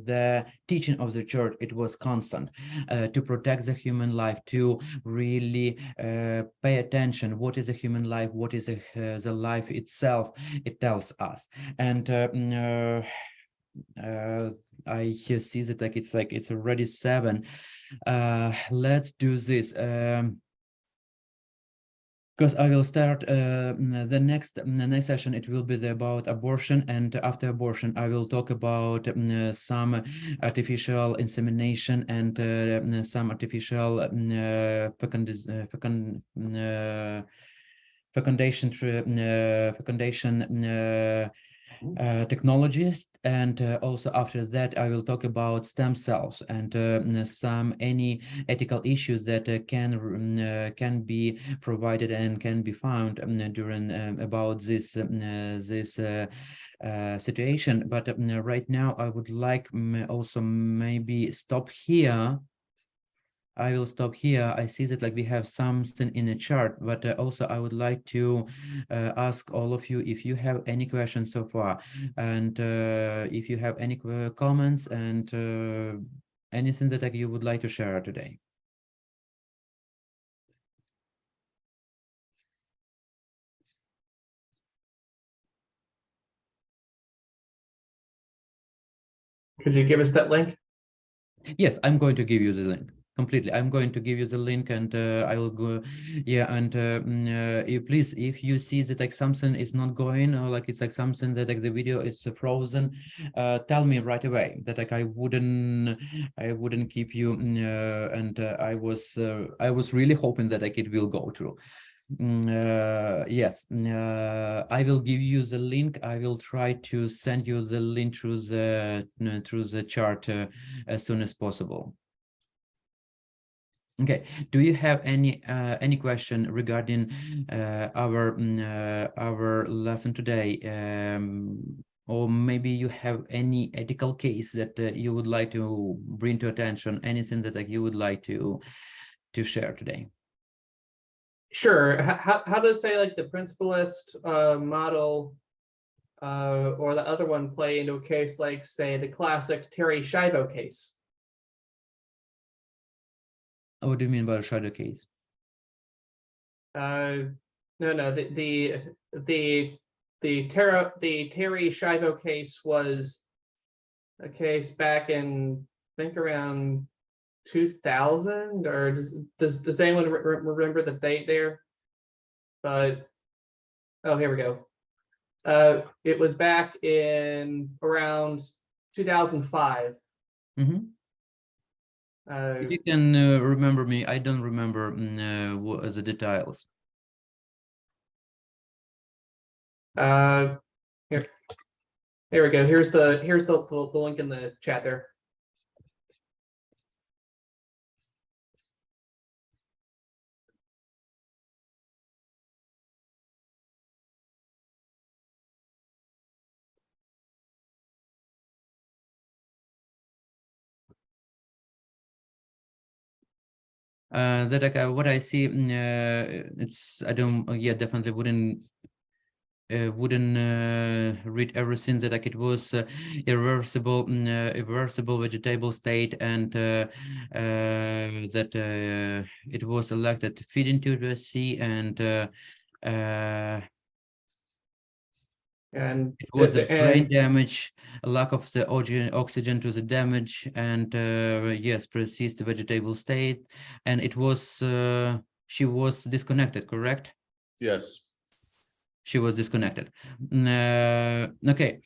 the teaching of the church, it was constant to protect the human life, to really pay attention what is a human life, what is the life itself. It tells us. And I see that like it's already 7. Let's do this. Because I will start the next session. It will be about abortion, and after abortion I will talk about some artificial insemination and some artificial fecundation technologies, and also after that I will talk about stem cells and some any ethical issues that can be provided and can be found during about this situation. But right now I would like also maybe stop here. I will stop here. I see that like we have something in the chart, but also I would like to ask all of you if you have any questions so far, and if you have any comments and anything that like you would like to share today. Could you give us that link? Yes, I'm going to give you the link. Completely, I'm going to give you the link, and I will go. Yeah, and you please, if you see that like something is not going, or like it's like something that like the video is frozen, tell me right away. That like I wouldn't keep you. And I was really hoping that like it will go through. Yes, I will give you the link. I will try to send you the link through the chart as soon as possible. Okay, do you have any question regarding our lesson today, or maybe you have any ethical case that you would like to bring to attention, anything that like you would like to share today? Sure. How does say like the principalist model or the other one play into a case like say the classic Terry Schiavo case? What do you mean by a shadow case? No, the Terry Schiavo case was a case back in think around 2000, or does anyone remember the date there? But oh, here we go. It was back in around 2005. Mhm. If you can remember me, I don't remember the details. Here we go. Here's the link in the chat there. What I see, it's I don't yeah, definitely wouldn't read everything. That it was irreversible vegetable state, and that it was elected feeding tube to the sea, and And it was a brain and damage, a lack of the oxygen to the damage, and yes, persist vegetable state, and it was she was disconnected, correct? Yes. She was disconnected. Okay.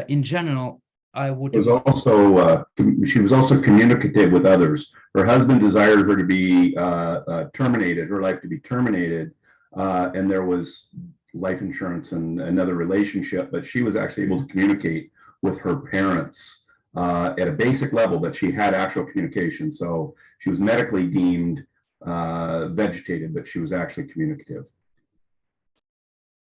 In general, I would. Was also she was also communicative with others. Her husband desired her to be terminated, her life to be terminated, and there was life insurance and another relationship, but she was actually able to communicate with her parents at a basic level, but she had actual communication. So she was medically deemed vegetated, but she was actually communicative.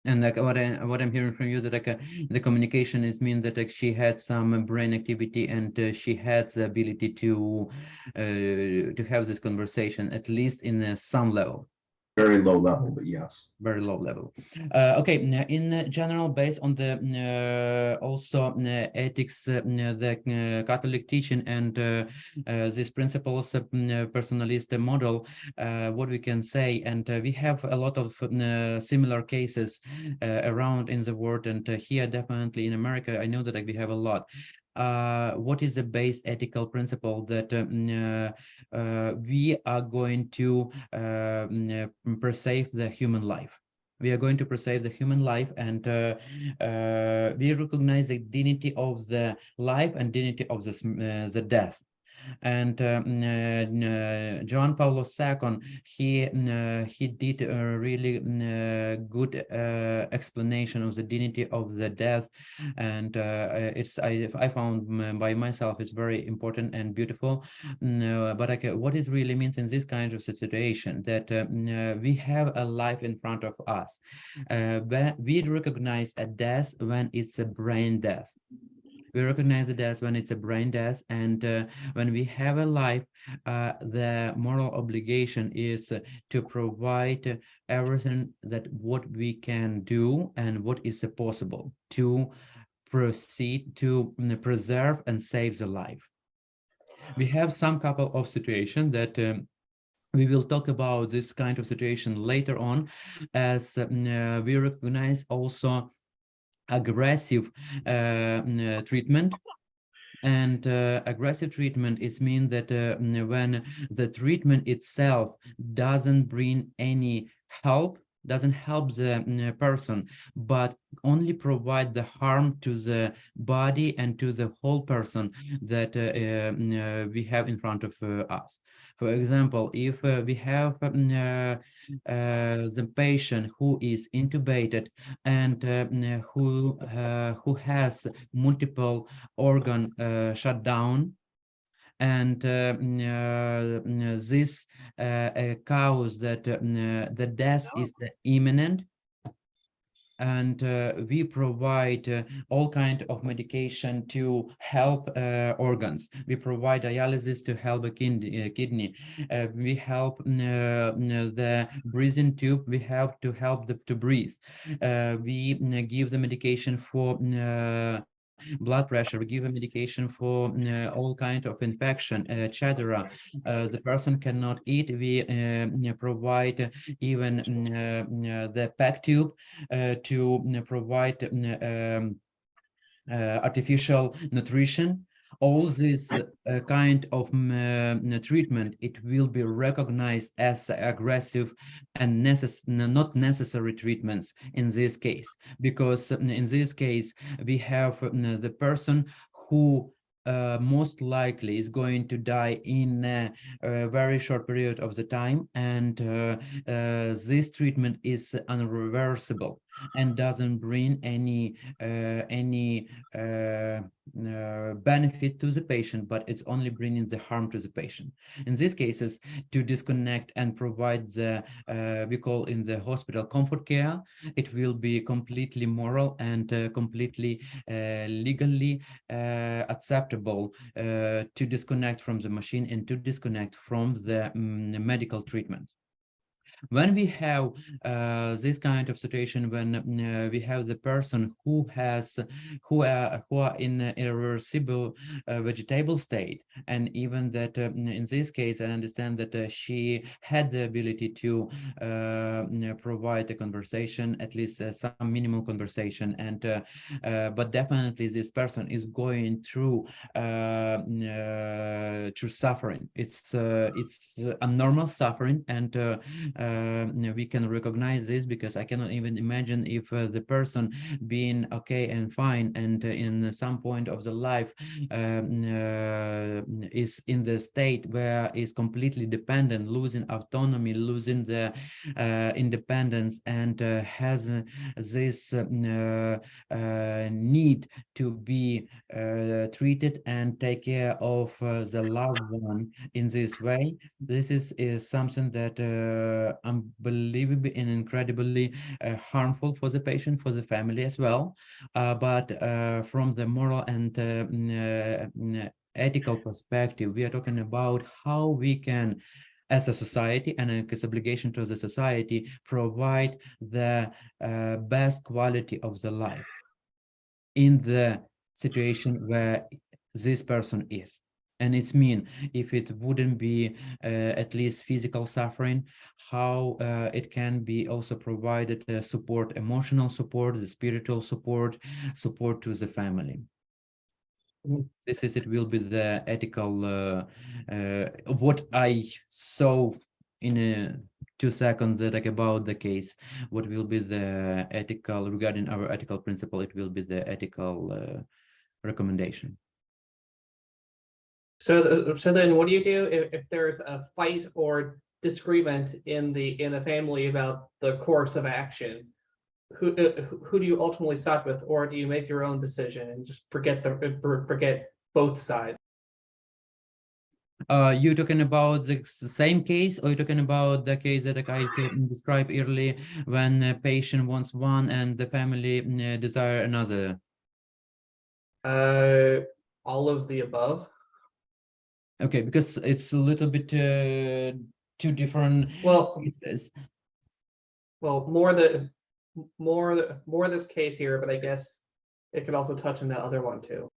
And like what I'm hearing from you, that like the communication is mean that like she had some brain activity, and she had the ability to have this conversation, at least in some level. Very low level, but yes. Very low level. Okay, in general, based on the also ethics, the Catholic teaching, and these principles, personalist model, what we can say, and we have a lot of similar cases around in the world, and here definitely in America, I know that like, we have a lot. What is the base ethical principle that we are going to preserve the human life? We are going to preserve the human life, and we recognize the dignity of the life and dignity of the death. And John Paul II, he did a really good explanation of the dignity of the death, and I found by myself it's very important and beautiful. But what it really means in this kind of situation, that we have a life in front of us, but we recognize a death when it's a brain death. We recognize the death when it's a brain death, and when we have a life, the moral obligation is to provide everything that what we can do and what is possible to proceed to preserve and save the life. We have some couple of situations that we will talk about this kind of situation later on, as we recognize also aggressive treatment. And aggressive treatment, it means that when the treatment itself doesn't bring any help, doesn't help the person, but only provide the harm to the body and to the whole person that we have in front of us. For example, if we have the patient who is intubated and who has multiple organ shut down, and this cause that the death is imminent, and we provide all kind of medication to help organs. We provide dialysis to help a kidney. We help the breathing tube. We have to help to breathe. We give the medication for blood pressure. We give a medication for all kind of infection, etc. The person cannot eat. We provide even the PEG tube to provide artificial nutrition. all this kind of treatment, it will be recognized as aggressive and not necessary treatments in this case, because in this case we have the person who most likely is going to die in a very short period of the time, and this treatment is irreversible and doesn't bring any benefit to the patient, but it's only bringing the harm to the patient. In these cases, to disconnect and provide the we call in the hospital comfort care, it will be completely moral and completely legally acceptable to disconnect from the machine and to disconnect from the medical treatment. When we have this kind of situation, when we have the person who are in an irreversible vegetable state, and even that in this case, I understand that she had the ability to provide a conversation, at least some minimal conversation, and but definitely this person is going through suffering. It's a normal suffering, and we can recognize this, because I cannot even imagine if the person being okay and fine, and in some point of the life is in the state where is completely dependent, losing autonomy, losing the independence, and has this need to be treated and take care of the loved one in this way. This is something that unbelievably and incredibly harmful for the patient, for the family as well. But from the moral and ethical perspective, we are talking about how we can, as a society, and its obligation to the society, provide the best quality of the life in the situation where this person is. And it's mean, if it wouldn't be at least physical suffering, how it can be also provided support, emotional support, the spiritual support to the family. This is, it will be the ethical, what I saw in 2 seconds like about the case, what will be the ethical, regarding our ethical principle, it will be the ethical recommendation. So then what do you do if there's a fight or disagreement in the family about the course of action? Who do you ultimately side with, or do you make your own decision and just forget both sides? You talking about the same case, or you talking about the case that I described earlier, when a patient wants one and the family desire another? All of the above. Okay, because it's a little bit two different cases. Well, more this case here, but I guess it could also touch on the other one too.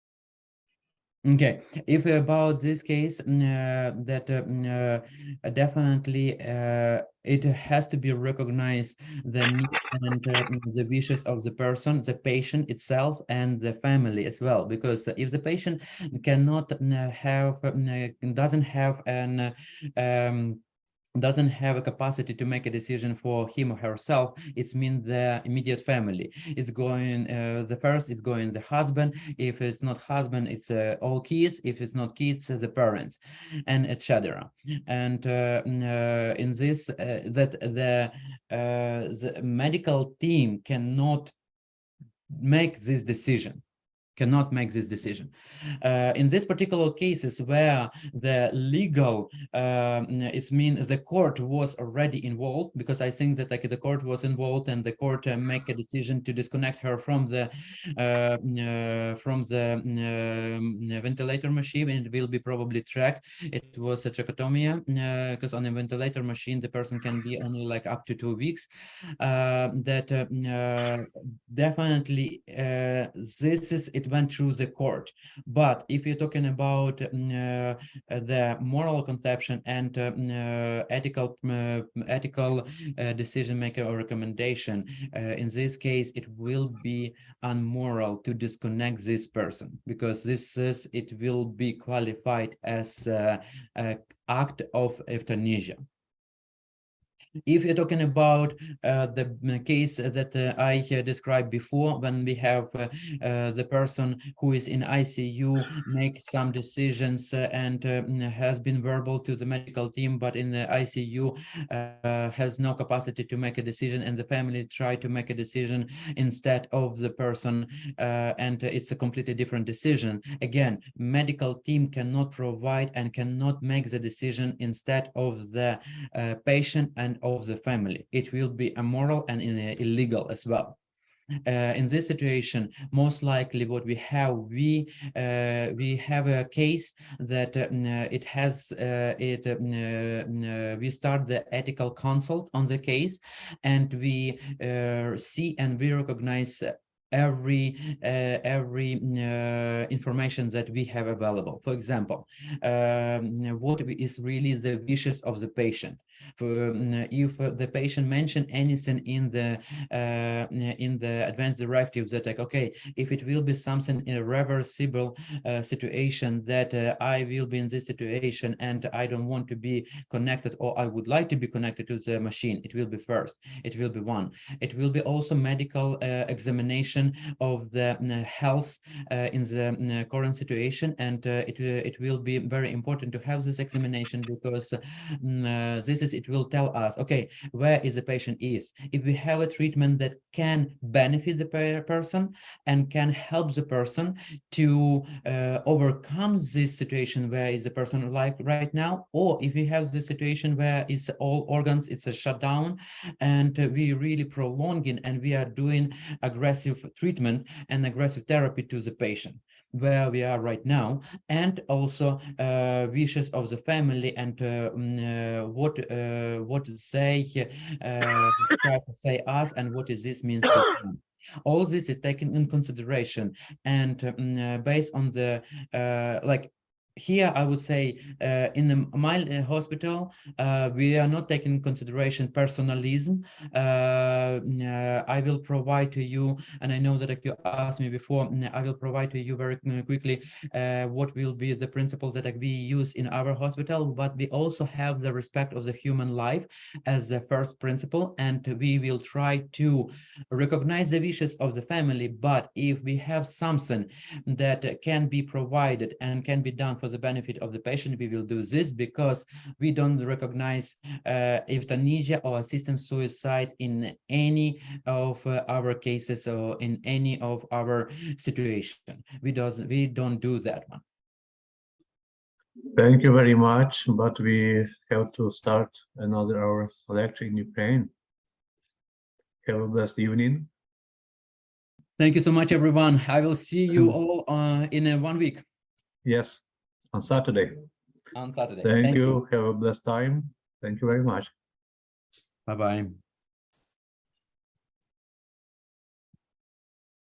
Okay, if about this case, that definitely it has to be recognized, the need and the wishes of the person, the patient itself, and the family as well. Because if the patient cannot have, doesn't have an doesn't have a capacity to make a decision for him or herself, it means the immediate family. It's going, the first is going the husband. If it's not husband, it's all kids. If it's not kids, the parents, and etc. And in this, that the medical team cannot make this decision. In this particular cases where the legal, it's mean the court was already involved, because I think that like the court was involved, and the court make a decision to disconnect her from the ventilator machine, and it will be probably tracked. It was a tracheotomy, because on a ventilator machine the person can be only like up to 2 weeks. That definitely this is, it it went through the court. But if you're talking about the moral conception and ethical decision maker or recommendation, in this case, it will be unmoral to disconnect this person, because it will be qualified as an act of euthanasia. If you're talking about the case that I described before, when we have the person who is in ICU make some decisions and has been verbal to the medical team, but in the ICU has no capacity to make a decision, and the family try to make a decision instead of the person, and it's a completely different decision. Again, medical team cannot provide and cannot make the decision instead of the patient and of the family. It will be immoral and illegal as well. In this situation, most likely what we have a case that we start the ethical consult on the case, and we see and we recognize every information that we have available. For example, what is really the wishes of the patient. If the patient mentioned anything in the advanced directive that, like, okay, if it will be something irreversible situation, that I will be in this situation and I don't want to be connected, or I would like to be connected to the machine, it will be first. It will be one. It will be also medical examination of the health in the current situation, and it will be very important to have this examination, because it will tell us, okay, where is the patient is. If we have a treatment that can benefit the person and can help the person to overcome this situation where is the person like right now, or if we have the situation where it's all organs, it's a shutdown, and we really prolonging and we are doing aggressive treatment and aggressive therapy to the patient, where we are right now, and also wishes of the family and what they try to say us, and what is this means to them. All this is taken in consideration, and based on the like. Here, I would say, in my hospital, we are not taking in consideration personalism. I will provide to you, and I know that you asked me before, I will provide to you very quickly what will be the principles that we use in our hospital, but we also have the respect of the human life as the first principle, and we will try to recognize the wishes of the family, but if we have something that can be provided and can be done for the benefit of the patient, we will do this, because we don't recognize euthanasia or assisted suicide in any of our cases or in any of our situation. We don't do that one. Thank you very much, but we have to start another hour lecture in Ukraine. Have a blessed evening. Thank you so much, everyone. I will see you all in 1 week. Yes, on Saturday. On Saturday. Thank you. Have a blessed time. Thank you very much. Bye-bye.